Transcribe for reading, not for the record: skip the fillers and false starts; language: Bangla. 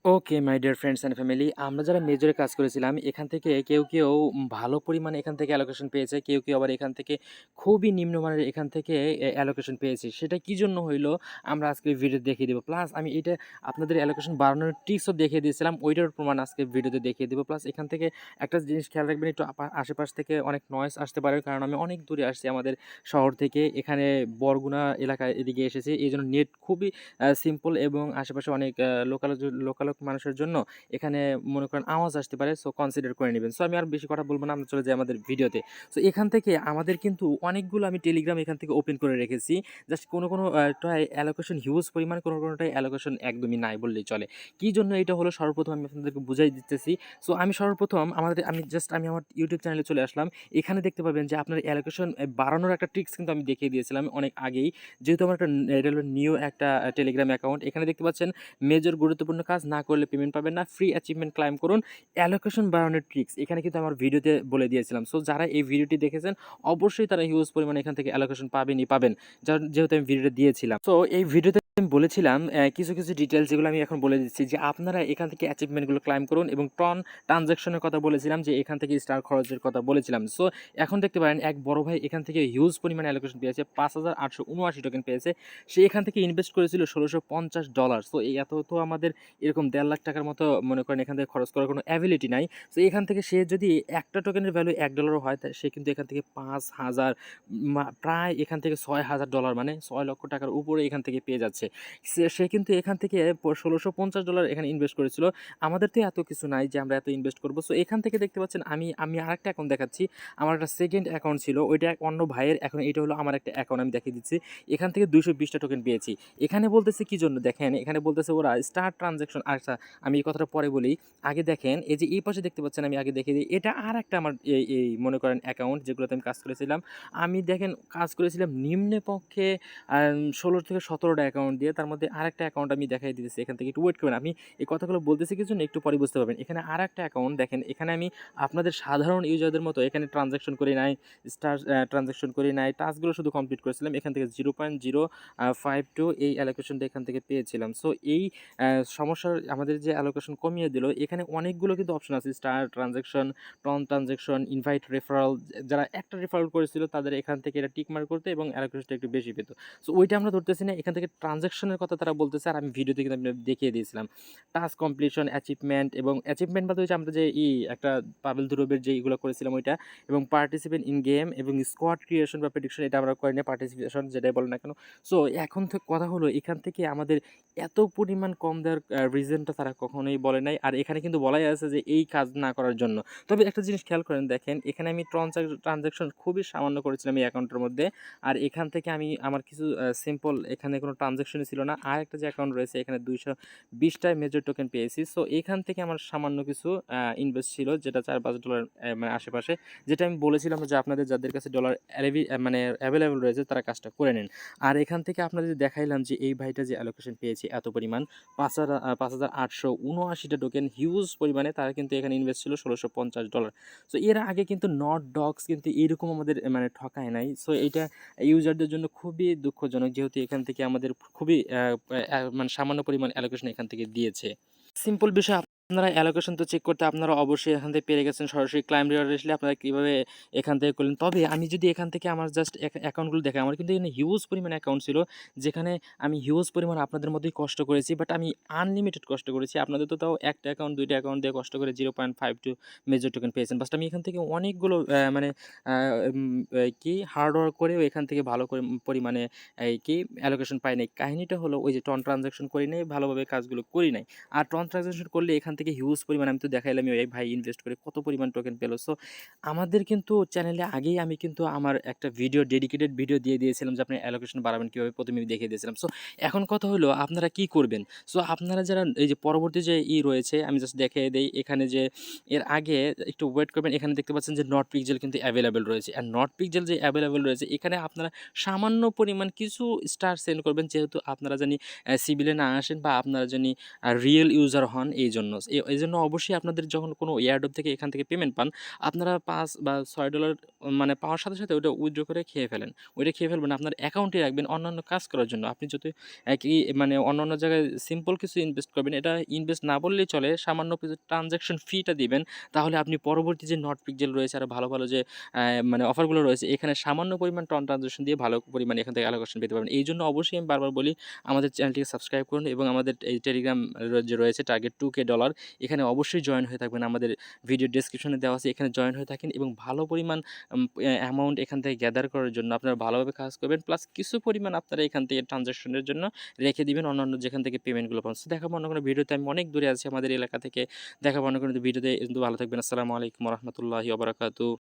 Okay my dear friends and family, আমরা যারা মেজরে কাজ করেছিলাম এখান থেকে কেউ ভালো পরিমাণে এখান থেকে অ্যালোকেশন পেয়েছে, কেউ আবার এখান থেকে খুবই নিম্নমানের এখান থেকে অ্যালোকেশন পেয়েছে। সেটা কি জন্য হইলো আমরা আজকে ভিডিও দেখিয়ে দেবো, প্লাস আমি এটা আপনাদের অ্যালোকেশন বাড়ানোর ট্রিক্সও দেখিয়ে দিয়েছিলাম, ওইটার প্রমাণ আজকে ভিডিওতে দেখিয়ে দেবো। প্লাস এখান থেকে একটা জিনিস খেয়াল রাখবেন, একটু আশেপাশ থেকে অনেক নয়েজ আসতে পারে, কারণ আমি অনেক দূরে আসছি আমাদের শহর থেকে, এখানে বরগুনা এলাকায় এদিকে এসেছি, এই জন্য নেট খুবই সিম্পল এবং আশেপাশে অনেক লোকাল মানুষের জন্য এখানে মনে করেন আওয়াজ আসতে পারে, সো কনসিডার করে নেবেন। সো আমি আর বেশি কথা বলবো না, আমরা চলে যাই আমাদের ভিডিওতে। সো এখান থেকে আমাদের কিন্তু অনেকগুলো আমি টেলিগ্রাম এখান থেকে ওপেন করে রেখেছি, জাস্ট কোনোটাই অ্যালোকেশন হিউজ পরিমাণ, কোনোটাই অ্যালোকেশন একদমই নাই বললেই চলে। কি জন্য এটা হলো সর্বপ্রথম আমি আপনাদেরকে বুঝাই দিতেছি। সো আমি সর্বপ্রথম আমি আমার ইউটিউব চ্যানেলে চলে আসলাম। এখানে দেখতে পাবেন যে আপনার অ্যালোকেশন বাড়ানোর একটা ট্রিক্স কিন্তু আমি দেখিয়ে দিয়েছিলাম অনেক আগেই, যেহেতু আমার এটা হলো নিউ একটা টেলিগ্রাম অ্যাকাউন্ট। এখানে দেখতে পাচ্ছেন মেজর গুরুত্বপূর্ণ কাজ না করলে পেমেন্ট পাবেন না, ফ্রি অ্যাচিভমেন্ট ক্লাইম করুন, অ্যালোকেশন বাড়ানোর ট্রিক্স এখানে কিন্তু আমার ভিডিওতে বলে দিয়েছিলাম। সো যারা এই ভিডিওটি দেখেছেন অবশ্যই তারা হিউজ পরিমাণে এখান থেকে অ্যালোকেশন পাবেন, যেহেতু আমি ভিডিওটা দিয়েছিলাম। সো এই ভিডিওতে আমি বলেছিলাম কিছু ডিটেলস, যেগুলো আমি এখন বলে দিচ্ছি, যে আপনারা এখান থেকে অ্যাচিভমেন্টগুলো ক্লাইম করুন, এবং ট্রানজ্যাকশনের কথা বলেছিলাম, যে এখান থেকে স্টার খরচের কথা বলেছিলাম। সো এখন দেখতে পারেন এক বড় ভাই এখান থেকে হিউজ পরিমাণে অ্যালোকেশন পেয়েছে, 5,879 টোকেন পেয়েছে। সে এখান থেকে ইনভেস্ট করেছিল $1,650। সো এই এত তো আমাদের এরকম 1.5 লাখ টাকার মতো মনে করেন এখান থেকে খরচ করার কোনো অ্যাবিলিটি নাই। সো এখান থেকে সে যদি একটা টোকেনের ভ্যালু $1 হয়, সে কিন্তু এখান থেকে 5,000 প্রায় এখান থেকে $6,000, মানে 6 লক্ষ টাকার উপরে এখান থেকে পেয়ে যাচ্ছে। সে কিন্তু এখান থেকে $1,650 এখানে ইনভেস্ট করেছিল। আমাদের তো এত কিছু নাই যে আমরা এত ইনভেস্ট করবো। সো এখান থেকে দেখতে পাচ্ছেন আমি আরেকটা অ্যাকাউন্ট দেখাচ্ছি। আমার একটা সেকেন্ড অ্যাকাউন্ট ছিল, ওইটা অন্য ভাইয়ের, এখন এটা হলো আমার একটা অ্যাকাউন্ট, আমি দেখিয়ে দিচ্ছি। এখান থেকে 220টা টোকেন পেয়েছি। এখানে বলতেছে কি জন্য দেখেন, এখানে বলতেছে ওরা স্টার ট্রানজ্যাকশন। আচ্ছা, আমি এই কথাটা পরে বলি, আগে দেখেন এই যে এই পাশে দেখতে পাচ্ছেন, আমি আগে দেখিয়ে দিই, এটা আর একটা আমার এই মনে করেন অ্যাকাউন্ট, যেগুলোতে আমি কাজ করেছিলাম। আমি দেখেন কাজ করেছিলাম নিম্নে পক্ষে 16 থেকে 17টা অ্যাকাউন্ট দিয়ে, তার মধ্যে আরেকটা অ্যাকাউন্ট আমি দেখাই দিতেছি। এখান থেকে একটু ওয়েট করবেন, আমি এই কথাগুলো বলতেছি কিছু না, একটু পরে বুঝতে পারবেন। এখানে আর একটা অ্যাকাউন্ট দেখেন, এখানে আমি আপনাদের সাধারণ ইউজারদের মতো এখানে ট্রানজ্যাকশন করি নাই, স্টার ট্রানজ্যাকশন করি নাই, টাস্কগুলো শুধু কমপ্লিট করেছিলাম। এখান থেকে 0.052 এই অ্যালোকেশনটা এখান থেকে পেয়েছিলাম। সো এই সমস্যার আমাদের যে অ্যালোকেশন কমিয়ে দিল, এখানে অনেকগুলো কিন্তু অপশন আছে, star transaction, transaction, invite referral. যারা একটা রেফারাল করেছিল তাদের এখান থেকে এটা টিক মার্ক করতে এবং অ্যালোকেশনটা একটু বেশি পেত। সো ওইটা আমরা ধরতেছি না, এখান থেকে ট্রানজ্যাকশনের কথা তারা বলতেছে, আর আমি ভিডিওতে কিন্তু আমি দেখিয়ে দিয়েছিলাম টাস্ক কমপ্লিশন, অ্যাচিভমেন্ট। এবং অ্যাচিভমেন্ট বলতে হচ্ছে আমরা যে একটা পাবেল ধুরবের যে এইগুলো করেছিলাম ওইটা, এবং পার্টিসিপেন্ট ইন গেম এবং স্কোয়াড ক্রিয়েশন বা প্রেডিকশন, এটা আমরা করি না, পার্টিসিপেশন যেটাই বলেন না কেন। সো এখন তো কথা হলো, এখান থেকে আমাদের এত পরিমাণ কম দেওয়ার রিজনটা তারা কখনোই বলে নাই, আর এখানে কিন্তু বলাই আছে যে এই কাজ না করার জন্য। তবে একটা জিনিস খেয়াল করেন, দেখেন এখানে আমি ট্রানজ্যাকশন খুবই সামান্য করেছিলাম এই অ্যাকাউন্টের মধ্যে, আর এখান থেকে আমি আমার কিছু সিম্পল, এখানে কোনো ট্রানজ্যাকশনই ছিল না। আর একটা যে অ্যাকাউন্ট রয়েছে, এখানে 220টায় মেজর টোকেন পেয়েছি। সো এখান থেকে আমার সামান্য কিছু ইনভেস্ট ছিল, যেটা $4-5 মানে আশেপাশে, যেটা আমি বলেছিলাম যে আপনাদের যাদের কাছে ডলার মানে অ্যাভেলেবেল রয়েছে তারা কাজটা করে নিন। আর এখান থেকে আপনাদের দেখাইলাম যে এই ভাইটা যে অ্যালোকেশন পেয়েছে এত পরিমাণ, 5,879টা টোকেন, হিউজ পরিমাণে, তারা কিন্তু এখানে ইনভেস্ট ছিল $1,650। সো এর আগে কিন্তু নট ডগস কিন্তু এইরকম আমাদের মানে ঠকায় নাই। সো এইটা ইউজারদের জন্য খুবই দুঃখজনক, যেহেতু এখান থেকে আমাদের খুবই মানে সামান্য পরিমাণ অ্যালোকেশন এখান থেকে দিয়েছে। সিম্পল বিষয়, আপনারা অ্যালোকেশন তো চেক করতে আপনারা অবশ্যই এখান থেকে পেরে গেছেন, সরাসরি ক্লাইম রিওয়ার্ড আসলে আপনারা কীভাবে এখান থেকে করলেন। তবে আমি যদি এখান থেকে আমার জাস্ট অ্যাকাউন্টগুলো দেখাই, আমার কিন্তু এখানে হিউজ পরিমাণ অ্যাকাউন্ট ছিল, যেখানে আমি হিউজ পরিমাণ আপনাদের মতোই কষ্ট করেছি, বাট আমি আনলিমিটেড কষ্ট করেছি। আপনাদের তো তাও একটা অ্যাকাউন্ট, দুইটা অ্যাকাউন্ট দিয়ে কষ্ট করে 0.52 মেজর টোকেন পেয়েছেন, বাট আমি এখান থেকে অনেকগুলো মানে কি হার্ড ওয়ার্ক করেও এখান থেকে ভালো করে পরিমাণে অ্যালোকেশন পাই নাই। কাহিনীটা হলো ওই যে ট্রানজ্যাকশন করি নাই, ভালোভাবে কাজগুলো করি নাই। আর ট্রানজ্যাকশন করলে এখান থেকে হিউজ পরিমাণ, আমি তো দেখাইলাম ওই ভাই ইনভেস্ট করে কত পরিমাণ টোকেন পেলো। সো আমাদের কিন্তু চ্যানেলে আগেই আমি কিন্তু আমার একটা ভিডিও, ডেডিকেটেড ভিডিও দিয়ে দিয়েছিলাম যে আপনি অ্যালোকেশন বাড়াবেন কীভাবে, প্রথমে আমি দেখিয়ে দিয়েছিলাম। সো এখন কথা হলো আপনারা কি করবেন। সো আপনারা যারা এই যে পরবর্তী যে রয়েছে, আমি জাস্ট দেখিয়ে দেই, এখানে যে এর আগে একটু ওয়েট করবেন, এখানে দেখতে পাচ্ছেন যে নট পিক্সেল কিন্তু অ্যাভেলেবেল রয়েছে, আর নট পিক্সেল যে অ্যাভেলেবেল রয়েছে, এখানে আপনারা সামান্য পরিমাণ কিছু স্টার সেন্ড করবেন, যেহেতু আপনারা জানি সিভিলে না আসেন বা আপনারা জানি রিয়েল ইউজার হন, এই জন্য এজন্য অবশ্যই আপনাদের যখন কোনো এয়ারড্রপ থেকে এখান থেকে পেমেন্ট পান, আপনারা $5 বা $6 মানে পাওয়ার সাথে, সাথে ওটা উইথড্র করে খেয়ে ফেলেন। ওইটা খেয়ে ফেলবেন না, আপনার অ্যাকাউন্টে রাখবেন অন্যান্য কাজ করার জন্য। আপনি যদি একই মানে অন্যান্য জায়গায় সিম্পল কিছু ইনভেস্ট করবেন, এটা ইনভেস্ট না বললেই চলে। সামান্য কিছু ট্রান্সেকশন ফিটা দিবেন। তাহলে আপনি পরবর্তী যে নট পিক্সেল রয়েছে আরো ভালো, ভালো যে মানে অফারগুলো রয়েছে, এখানে সামান্য পরিমাণ ট্রানজাকশন দিয়ে ভালো পরিমাণে এখান থেকে অ্যালোকেশন পেতে পারবেন। এইজন্য অবশ্যই আমি বারবার বলি আমাদের চ্যানেলটিকে সাবস্ক্রাইব করুন এবং আমাদের এই টেলিগ্রাম যে রয়েছে টার্গেট $2K, এখানে অবশ্যই জয়েন হয়ে থাকবেন। আমাদের ভিডিও ডেসক্রিপশনে দেওয়া আছে, এখানে জয়েন হয়ে থাকেন এবং ভালো পরিমাণ অ্যামাউন্ট এখান থেকে গ্যাদার করার জন্য আপনারা ভালোভাবে কাজ করবেন। প্লাস কিছু পরিমাণ আপনারা এখান থেকে ট্রানজাকশনের জন্য রেখে দিবেন অন্যান্য যেখান থেকে পেমেন্টগুলো পান। সো দেখাবো অন্য কোনো ভিডিওতে। আমি অনেক দূরে আছি আমাদের এলাকা থেকে। দেখাবো অন্য কোনো ভিডিওতে। কিন্তু ভালো থাকবেন। আসসালামু আলাইকুম ওয়া রাহমাতুল্লাহি ওয়া বারাকাতুহু।